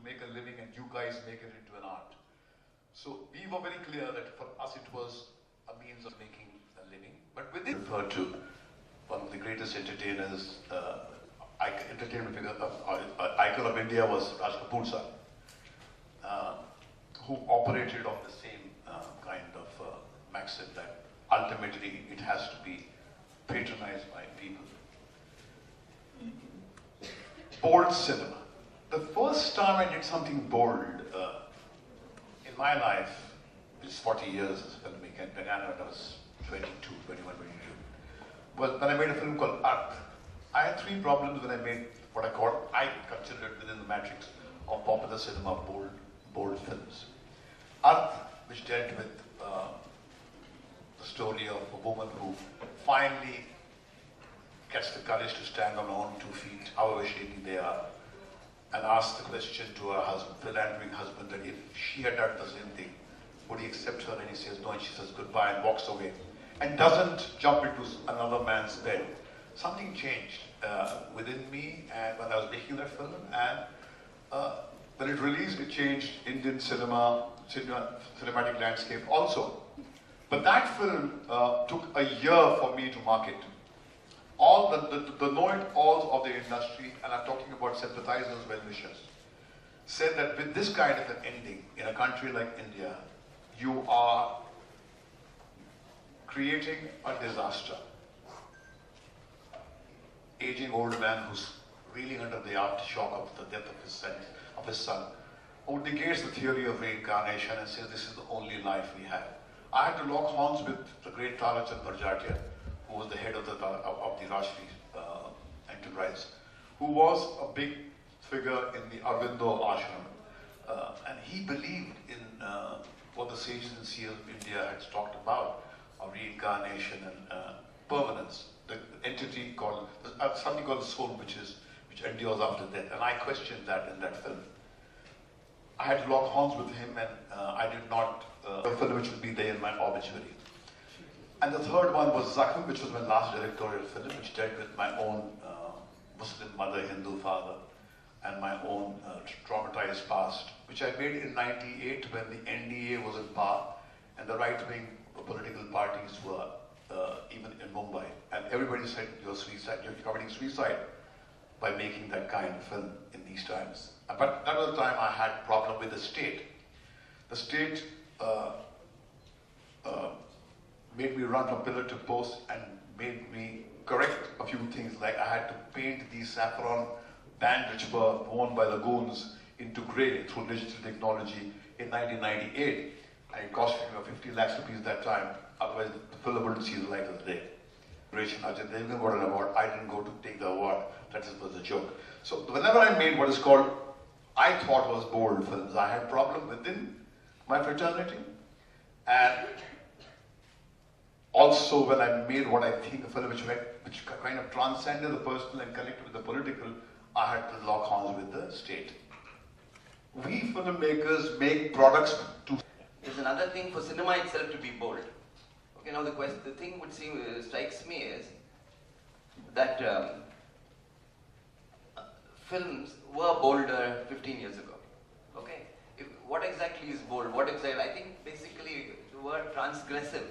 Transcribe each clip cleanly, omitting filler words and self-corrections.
make a living and you guys make it into an art. So we were very clear that for us it was a means of making a living. But within referred to one of the greatest entertainers, entertainment figure, icon of India was Raj Kapoor sir, who operated on the same kind of maxim that ultimately it has to be patronized by people. Bold cinema. The first time I did something bold in my life, which is 40 years as a filmmaker, and began when I was 22, 21, 22. Well, when I made a film called Arth, I had three problems when I made what I considered within the matrix of popular cinema bold films. Arth, which dealt with the story of a woman who finally gets the courage to stand on her own 2 feet, however shaky they are, and asks the question to her husband, philandering husband, that if she had done the same thing, would he accept her? And he says no, and she says goodbye and walks away, and doesn't jump into another man's bed. Something changed within me, and when I was making that film, and when it released, it changed Indian cinematic landscape also. But that film took a year for me to market. All the know-it-alls of the industry, and I'm talking about sympathizers, well-wishers, said that with this kind of an ending in a country like India, you are creating a disaster. Aging old man who's reeling under the aftershock of the death of his son, who negates the theory of reincarnation and says this is the only life we have. I had to lock horns with the great Tarachand Barjatia, who was the head of the Rajshri enterprise, who was a big figure in the Aurobindo ashram. And he believed in what the sages and seers of India had talked about, of reincarnation and permanence, the entity called, something called the soul, which endures after death. And I questioned that in that film. I had to lock horns with him, and I did not, a film which will be there in my obituary. And the third one was Zakham, which was my last directorial film, which dealt with my own Muslim mother, Hindu father, and my own traumatized past, which I made in '98 when the NDA was in power and the right-wing political parties were even in Mumbai. And everybody said, you're committing suicide by making that kind of film in these times. But that was the time I had a problem with the state. The state made me run from pillar to post and made me correct a few things, like I had to paint the saffron band which were worn by the goons into grey through digital technology in 1998. And it cost me 50 lakhs rupees that time, otherwise the film wouldn't see the light of the day. Ajay Devgan got an award, I didn't go to take the award, that was a joke. So whenever I made what is called, I thought was bold films, I had a problem within my fraternity, and also when I made what I think a film which kind of transcended the personal and connected with the political, I had to lock horns with the state. We filmmakers make products to... There's another thing for cinema itself to be bold. Okay, now the thing which strikes me is that films were bolder 15 years ago. Okay, what exactly is bold? What exactly? I think basically the word transgressive.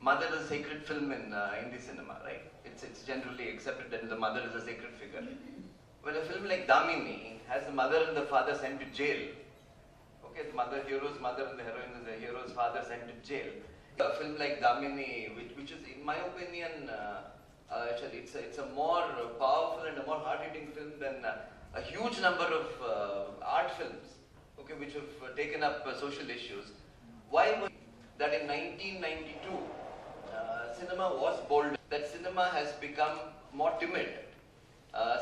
Mother is a sacred film in Hindi cinema, right? It's generally accepted that the mother is a sacred figure. When a film like Damini has the mother and the father sent to jail, okay, the hero's mother and the heroine is the hero's father sent to jail. A film like Damini, which is, in my opinion, actually it's a more powerful and a more hard-hitting film than a huge number of art films, okay, which have taken up social issues. Why was that in 1992, cinema was bold? That cinema has become more timid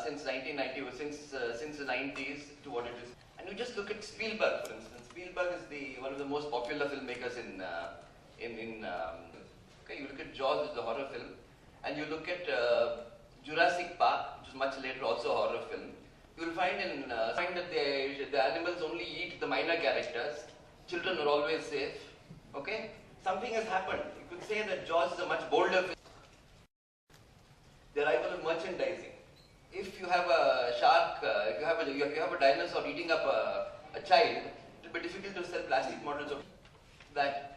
since 1990, since the 90s to what it is. And you just look at Spielberg, for instance. Spielberg is one of the most popular filmmakers okay, you look at Jaws, which is a horror film, and you look at Jurassic Park, which is much later, also a horror film. You will find that the animals only eat the minor characters. Children are always safe. Okay, something has happened. You could say that Jaws is a much bolder film. The arrival of merchandising. If you have a shark, if you have a dinosaur eating up a child, it will be difficult to sell plastic models of that.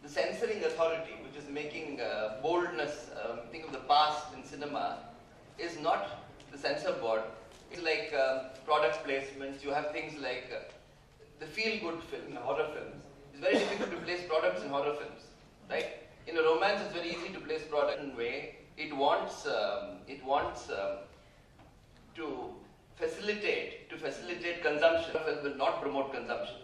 The censoring authority, which is making boldness, think of the past in cinema, is not the censor board. It's like product placements. You have things like the feel-good film, horror films. It's very difficult to place products in horror films, right? In a romance, it's very easy to place product in a way. It wants to facilitate consumption. It will not promote consumption.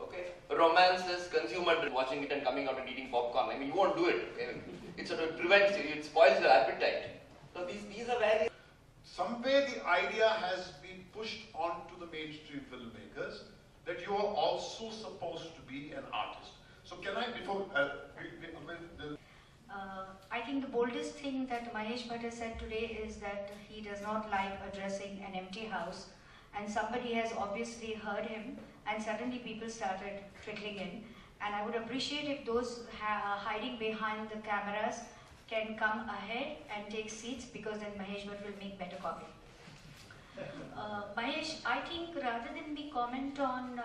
Okay, romance is consumer watching it and coming out and eating popcorn. I mean, you won't do it. It sort of prevents you. It spoils your appetite. So these are very. Somewhere the idea has been pushed onto the mainstream filmmakers that you are also supposed to be an artist. So can I, before, I think the boldest thing that Mahesh Bhatt has said today is that he does not like addressing an empty house, and somebody has obviously heard him, and suddenly people started trickling in. And I would appreciate if those hiding behind the cameras can come ahead and take seats, because then Mahesh Bhatt will make better copy. Mahesh, I think rather than we comment on